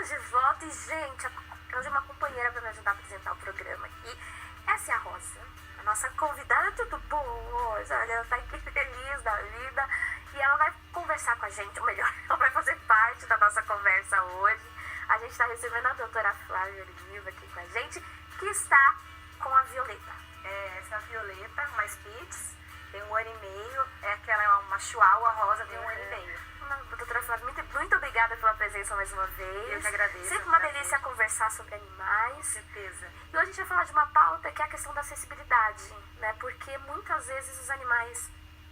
Estamos de volta e, gente, hoje uma companheira para me ajudar a apresentar o programa aqui. Essa é a Rosa, a nossa convidada. Tudo bom hoje? Olha, ela tá aqui feliz da vida e ela vai conversar com a gente, ou melhor, ela vai fazer parte da nossa conversa hoje. A gente está recebendo a doutora Flávia Oliva aqui com a gente, que está com a Violeta. Essa Violeta, uma Spitz, tem 1 ano e meio, aquela é uma Chihuahua Rosa, tem 1 ano e meio. Doutora Flávia, muito obrigada pela presença mais uma vez. Eu que agradeço. Sempre uma delícia conversar sobre animais. Com certeza. E hoje a gente vai falar de uma pauta que é a questão da acessibilidade, né? Porque muitas vezes os animais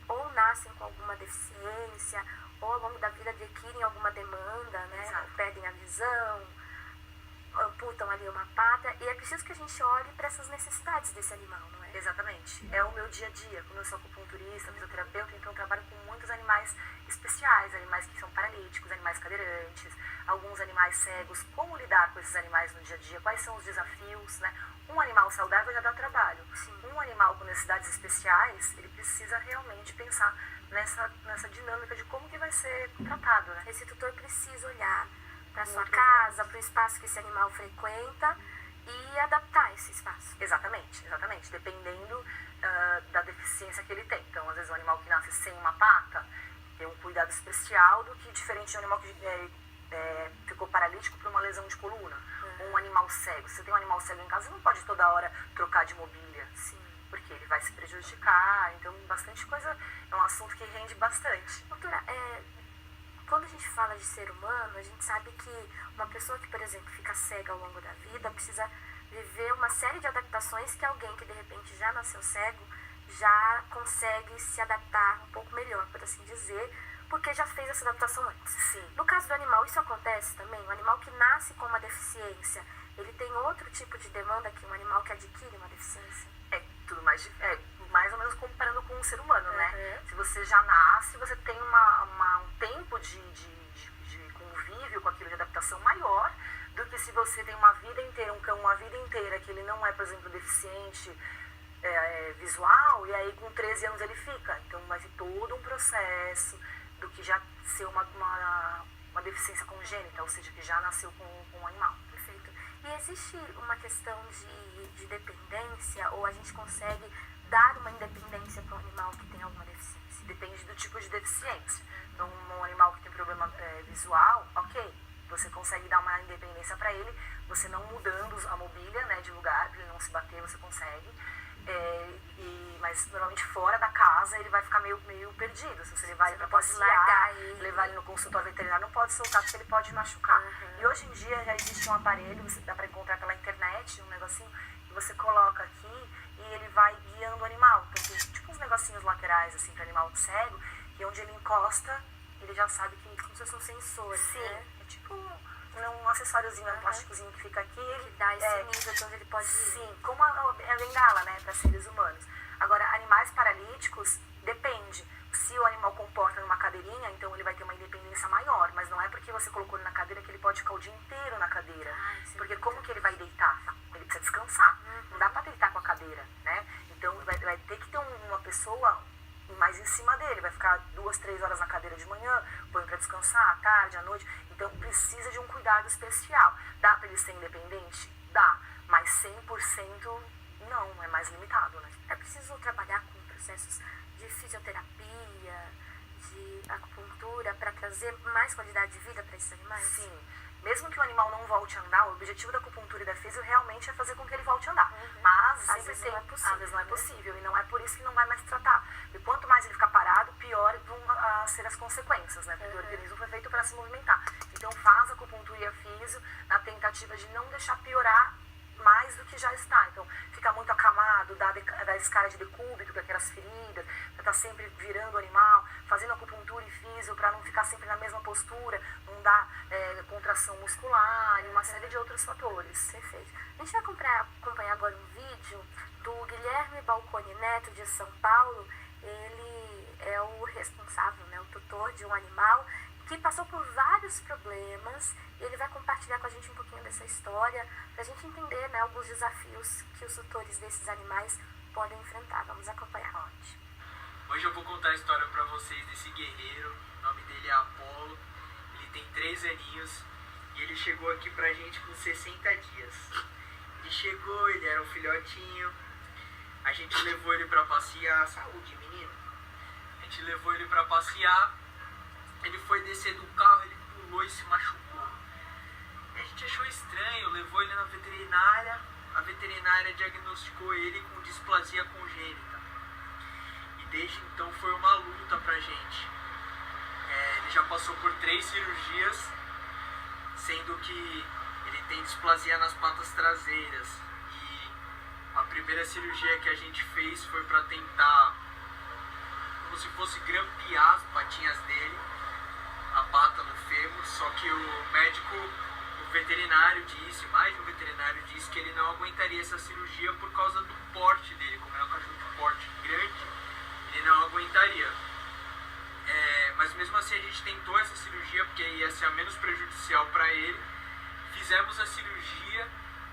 ou nascem com alguma deficiência, ou ao longo da vida adquirem alguma demanda, né? Exato. Perdem a visão, amputam ali uma pata, e é preciso que a gente olhe para essas necessidades desse animal, não é? Exatamente. É o meu dia a dia. Como eu sou acupunturista, fisioterapeuta, então eu trabalho com muitos animais especiais, animais que são paralíticos, animais cadeirantes, alguns animais cegos. Como lidar com esses animais no dia a dia? Quais são os desafios, né? Um animal saudável já dá trabalho. Sim. Um animal com necessidades especiais, ele precisa realmente pensar nessa dinâmica de como que vai ser tratado, né? Esse tutor precisa olhar para sua Muito casa, para o espaço que esse animal frequenta e adaptar esse espaço. Exatamente. Dependendo da deficiência que ele tem. Então, às vezes, um animal que nasce sem uma pata tem um cuidado especial do que diferente de um animal que ficou paralítico por uma lesão de coluna. Ou um animal cego. Se você tem um animal cego em casa, você não pode toda hora trocar de mobília. Sim. Porque ele vai se prejudicar. Então, bastante coisa. É um assunto que rende bastante. Doutora, quando a gente fala de ser humano, a gente sabe que uma pessoa que, por exemplo, fica cega ao longo da vida precisa viver uma série de adaptações que alguém que de repente já nasceu cego já consegue se adaptar um pouco melhor, por assim dizer, porque já fez essa adaptação antes. Sim. No caso do animal, isso acontece também? O animal que nasce com uma deficiência, ele tem outro tipo de demanda que um animal que adquire uma deficiência? Tudo mais ou menos comparando com um ser humano, né? Uhum. Se você já nasce, você tem um tempo de convívio com aquilo, de adaptação maior do que se você tem uma vida inteira, um cão uma vida inteira que ele não é, por exemplo, deficiente visual, e aí com 13 anos ele fica. Então vai ter todo um processo do que já ser uma deficiência congênita, ou seja, que já nasceu com um animal. Perfeito. E existe uma questão de dependência, ou a gente consegue dar uma independência para um animal que tem alguma deficiência? Depende do tipo de deficiência. Então, um animal que tem problema visual, ok, você consegue dar uma independência para ele, você não mudando a mobília, né, de lugar, para ele não se bater, você consegue. Mas normalmente fora da casa ele vai ficar meio perdido. Se você vai para passear, levar ele no consultório veterinário, não pode soltar porque ele pode machucar. Uhum. E hoje em dia já existe um aparelho, você dá para encontrar pela internet, um negocinho que você coloca aqui e ele vai guiando o animal. Então tem tipo uns negocinhos laterais assim para animal cego, que onde ele encosta, ele já sabe que Como se fosse um sensor, sim, né? é tipo um acessóriozinho, um plásticozinho que fica aqui. Que dá esse nível de onde ele pode ir. Sim, como a bengala, né, para seres humanos. Agora, animais paralíticos, depende. Se o animal comporta numa cadeirinha, então ele vai ter uma independência maior, mas não é porque você colocou ele na cadeira que ele pode ficar o dia inteiro na cadeira. Porque como que ele vai deitar? Ele precisa descansar. Não dá para deitar com a cadeira, né? Então vai ter que ter uma pessoa mais em cima dele, vai ficar 2, 3 horas na cadeira de manhã, põe para descansar, à tarde, à noite. Então precisa de um cuidado especial. Dá para ele ser independente? Dá, mas 100% não, é mais limitado, né? É preciso trabalhar com processos de fisioterapia, de acupuntura, para trazer mais qualidade de vida para esses animais? Sim. Mesmo que o animal não volte a andar, o objetivo da acupuntura e da fisio realmente é fazer com que ele volte a andar. Uhum. Mas Às sempre vezes tem, não é possível, às vezes não é né? possível. E não é por isso que não vai mais tratar. E quanto mais ele ficar parado, pior vão ser as consequências, né? Porque o organismo foi feito para se movimentar. Então faz a acupuntura e a fisio na tentativa de não deixar piorar mais do que já está. Então fica muito acamado, dá descarga de decúbito, que é aquelas feridas, pra estar sempre virando o animal, fazendo acupuntura e fisio para não ficar sempre na mesma postura, não dar contração muscular e uma série de outros fatores. Perfeito. A gente vai acompanhar agora um vídeo do Guilherme Balcone Neto, de São Paulo. Ele é o responsável, né, o tutor de um animal que passou por vários problemas, e ele vai compartilhar com a gente um pouquinho dessa história, para a gente entender, né, alguns desafios que os tutores desses animais podem enfrentar. Vamos acompanhar. Hoje eu vou contar a história para vocês desse guerreiro. O nome dele é Apolo, ele tem 3 aninhos E ele chegou aqui pra gente com 60 dias. Ele chegou, ele era um filhotinho. A gente levou ele pra passear. Saúde, menino. A gente levou ele pra passear. Ele foi descer do carro, ele pulou e se machucou. E a gente achou estranho, levou ele na veterinária. A veterinária diagnosticou ele com displasia congênita. E desde então foi uma luta pra gente. Ele já passou por 3 cirurgias, sendo que ele tem displasia nas patas traseiras. E a primeira cirurgia que a gente fez foi pra tentar, como se fosse grampear as patinhas dele, a pata no fêmur, só que o médico, o veterinário disse, mais de um veterinário disse que ele não aguentaria essa cirurgia por causa do porte dele, como é um cachorro de porte grande, ele não aguentaria. Mas mesmo assim a gente tentou essa cirurgia porque ia ser a menos prejudicial para ele. Fizemos a cirurgia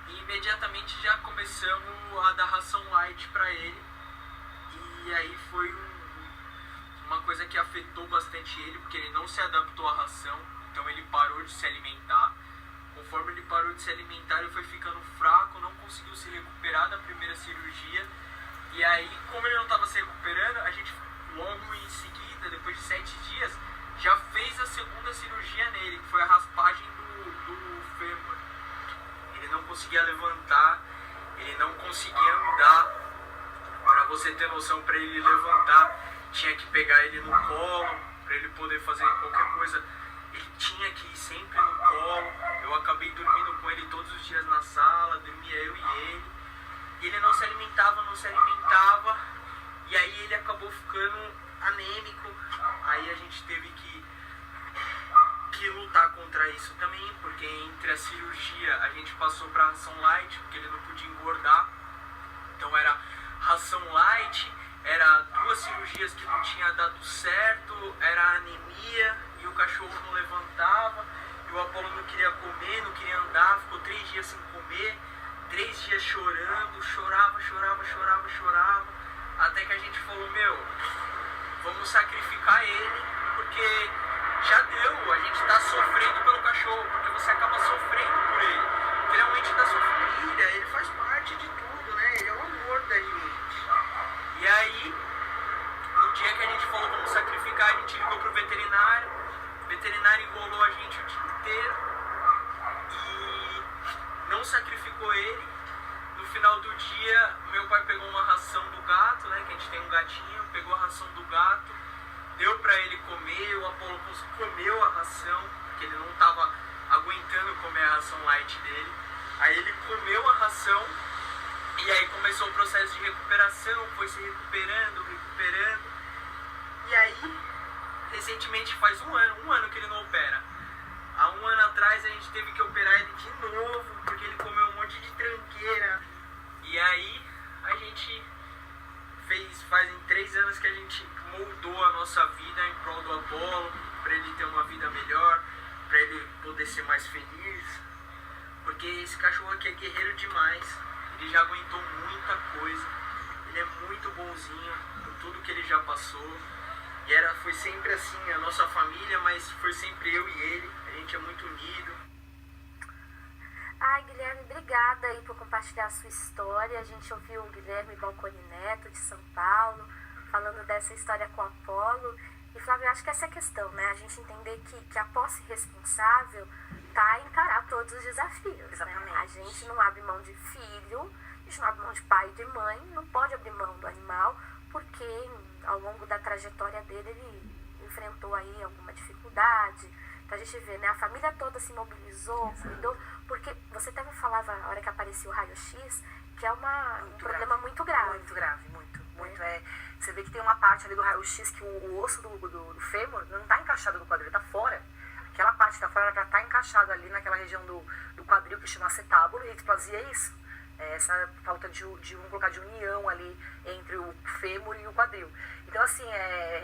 e imediatamente já começamos a dar ração light para ele. E aí foi uma coisa que afetou bastante ele, porque ele não se adaptou à ração, então ele parou de se alimentar. Conforme ele parou de se alimentar, ele foi ficando fraco, não conseguiu se recuperar da primeira cirurgia. E aí, como ele não estava se recuperando, a gente logo em seguida, depois de 7 dias, já fez a segunda cirurgia nele, que foi a raspagem do fêmur. Ele não conseguia levantar, ele não conseguia andar. Para você ter noção, para ele levantar, tinha que pegar ele no colo, para ele poder fazer qualquer coisa. Ele tinha que ir sempre no colo. Eu acabei dormindo com ele todos os dias na sala, dormia eu e ele. E ele não se alimentava. E aí ele acabou ficando anêmico. Aí a gente teve que lutar contra isso também, porque entre a cirurgia a gente passou para ração light, porque ele não podia engordar. Então era ração light, era 2 cirurgias que não tinha dado certo, era anemia e o cachorro não levantava, e o Apolo não queria comer, não queria andar, ficou 3 dias sem comer, 3 dias chorando, chorava, até que a gente falou, vamos sacrificar ele, porque já deu, a gente tá sofrendo pelo cachorro, porque você acaba sofrendo por ele, realmente da sua família, ele faz parte de tudo, né, ele é o amor da gente. E aí, no dia que a gente falou vamos sacrificar, a gente ligou pro veterinário, o veterinário enrolou a gente o dia inteiro e não sacrificou ele. No final do dia, meu pai pegou uma ração do gato, né, que a gente tem um gatinho, pegou a ração do gato, deu pra ele comer, o Apolo comeu a ração, porque ele não tava aguentando comer a ração light dele. Aí ele comeu a ração e aí começou o processo de recuperação, foi se recuperando. E aí, recentemente, faz um ano que ele não opera. Há 1 ano atrás a gente teve que operar ele de novo, porque ele comeu um monte de tranqueira. E aí, a gente fazem 3 anos que a gente moldou a nossa vida em prol do Apolo, para ele ter uma vida melhor, para ele poder ser mais feliz. Porque esse cachorro aqui é guerreiro demais, ele já aguentou muita coisa, ele é muito bonzinho por tudo que ele já passou. E foi sempre assim, a nossa família, mas foi sempre eu e ele, a gente é muito unido. Ai, Guilherme, obrigada aí por compartilhar a sua história. A gente ouviu o Guilherme Balcone Neto, de São Paulo, falando dessa história com o Apolo. E, Flávio, eu acho que essa é a questão, né? A gente entender que a posse responsável tá a encarar todos os desafios. Exatamente. Né? A gente não abre mão de filho, a gente não abre mão de pai e de mãe, não pode abrir mão do animal, porque ao longo da trajetória dele ele enfrentou aí alguma dificuldade. Então a gente vê, né? A família toda se mobilizou, cuidou, porque você até me falava na hora que apareceu o raio-x, que é um problema muito grave. Muito grave, muito. Você vê que tem uma parte ali do raio-x que o osso do fêmur não está encaixado no quadril, está fora. Aquela parte que está fora já está encaixado ali naquela região do quadril que chama acetábulo, e a displasia é isso. É essa falta vamos colocar, de união ali entre o fêmur e o quadril. Então, assim,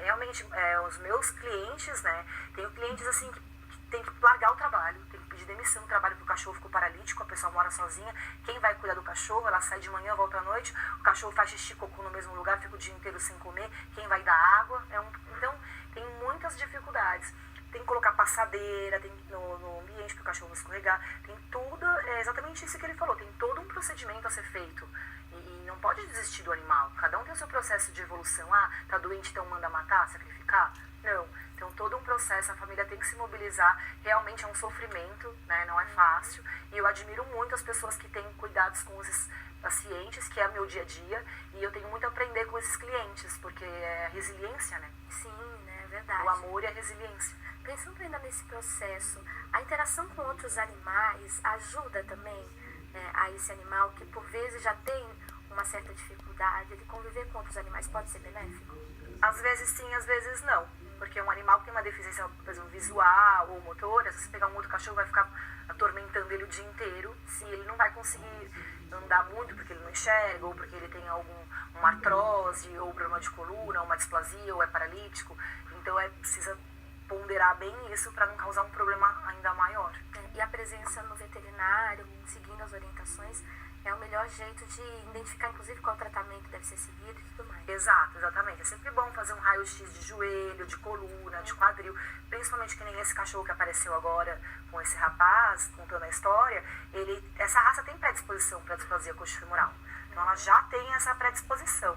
realmente, os meus clientes, né, tenho clientes, assim, que tem que largar o trabalho, tem que pedir demissão do trabalho porque o cachorro ficou paralítico, a pessoa mora sozinha, quem vai cuidar do cachorro, ela sai de manhã, volta à noite, o cachorro faz xixi e cocô no mesmo lugar, fica o dia inteiro sem comer, quem vai dar água, então tem muitas dificuldades. tem que colocar passadeira, tem no ambiente para o cachorro não escorregar, tem tudo, é exatamente isso que ele falou, tem todo um procedimento a ser feito. E não pode desistir do animal. Cada um tem o seu processo de evolução. Ah, tá doente, então manda matar, sacrificar? Não. Então, todo um processo, a família tem que se mobilizar. Realmente é um sofrimento, né? Não é fácil. E eu admiro muito as pessoas que têm cuidados com os pacientes, que é o meu dia a dia. E eu tenho muito a aprender com esses clientes, porque é resiliência, né? Sim, né? É verdade. O amor e a resiliência. Pensando ainda nesse processo, a interação com outros animais ajuda também, né, a esse animal que por vezes já tem uma certa dificuldade, ele conviver com outros animais pode ser benéfico? Às vezes sim, às vezes não. Porque um animal que tem uma deficiência, por exemplo, visual ou motora, se você pegar um outro cachorro, vai ficar atormentando ele o dia inteiro. Se ele não vai conseguir andar muito porque ele não enxerga, ou porque ele tem uma artrose, ou problema de coluna, ou uma displasia, ou é paralítico. Então precisa ponderar bem isso para não causar um problema ainda maior. E a presença no veterinário, seguindo as orientações, é o melhor jeito de identificar, inclusive, qual tratamento deve ser seguido e tudo mais. Exato, exatamente. É sempre bom fazer um raio-x de joelho, de coluna, de quadril. Principalmente que nem esse cachorro que apareceu agora com esse rapaz, contando a história. Essa raça tem predisposição para displasia coxofemoral. Então ela já tem essa predisposição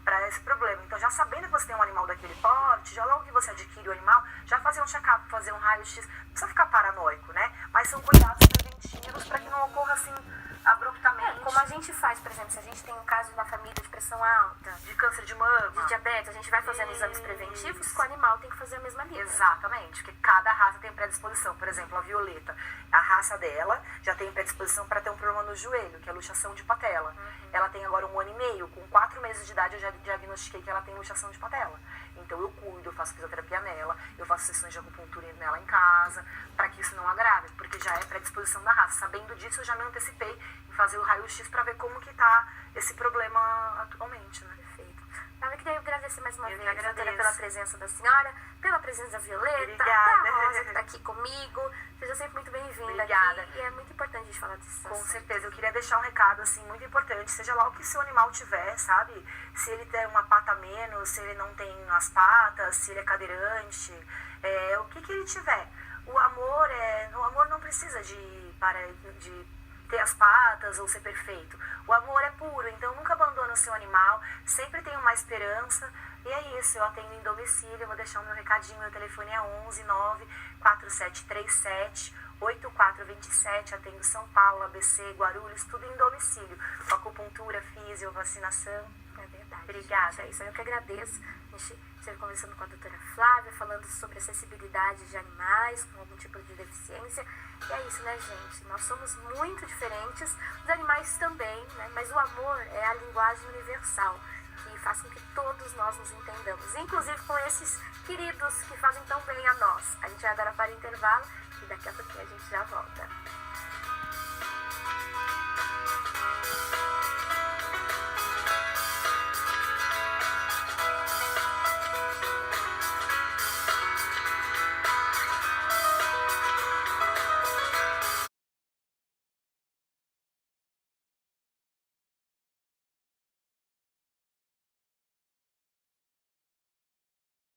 para esse problema. Então, já sabendo que você tem um animal daquele porte, já logo que você adquire o animal, já fazer um check-up, fazer um raio-x. Não precisa ficar paranoico, né? Mas são cuidados preventivos para que não ocorra assim abruptamente. Como a gente faz, por exemplo, se a gente tem um caso na família de pressão alta, de câncer de mama, de diabetes, a gente vai fazendo exames preventivos, com o animal tem que fazer a mesma linha. Exatamente, porque cada raça tem predisposição. Por exemplo, a Violeta, a raça dela já tem predisposição para ter um problema no joelho, que é a luxação de patela. Ela tem agora 1 ano e meio, com 4 meses de idade eu já diagnostiquei que ela tem luxação de patela. Então eu cuido, eu faço fisioterapia nela, eu faço sessões de acupuntura nela em casa, para que isso não agrave, porque já é predisposição da raça. Sabendo disso, eu já me antecipei em fazer o raio-x para ver como que tá esse problema atualmente, né? Perfeito. Eu queria agradecer mais uma Eu vez, que doutora, agradeço. pela presença da senhora, pela presença da Violeta, Obrigada. da Rosa, que está aqui comigo. Seja sempre muito bem-vinda Obrigada. aqui. E é muito importante a gente falar desses Com assuntos. certeza, eu queria deixar um recado assim muito importante, seja lá o que seu animal tiver, sabe? Se ele tem uma pata a menos, se ele não tem as patas, se ele é cadeirante, o que ele tiver. O amor não precisa de ter as patas ou ser perfeito. O amor é puro, então nunca abandone o seu animal, sempre tenha uma esperança. E é isso, eu atendo em domicílio, eu vou deixar o meu recadinho, meu telefone é 11 9 4737 8427, atendo São Paulo, ABC, Guarulhos, tudo em domicílio, com acupuntura, físio, vacinação. É verdade. Obrigada. Gente, é isso. Eu que agradeço. A gente esteve conversando com a doutora Flávia, falando sobre acessibilidade de animais com algum tipo de deficiência. E é isso, né, gente? Nós somos muito diferentes, os animais também, né? Mas o amor é a linguagem universal que faz com que todos nós nos entendamos, inclusive com esses queridos que fazem tão bem a nós. A gente vai agora para o intervalo e daqui a pouquinho a gente já volta.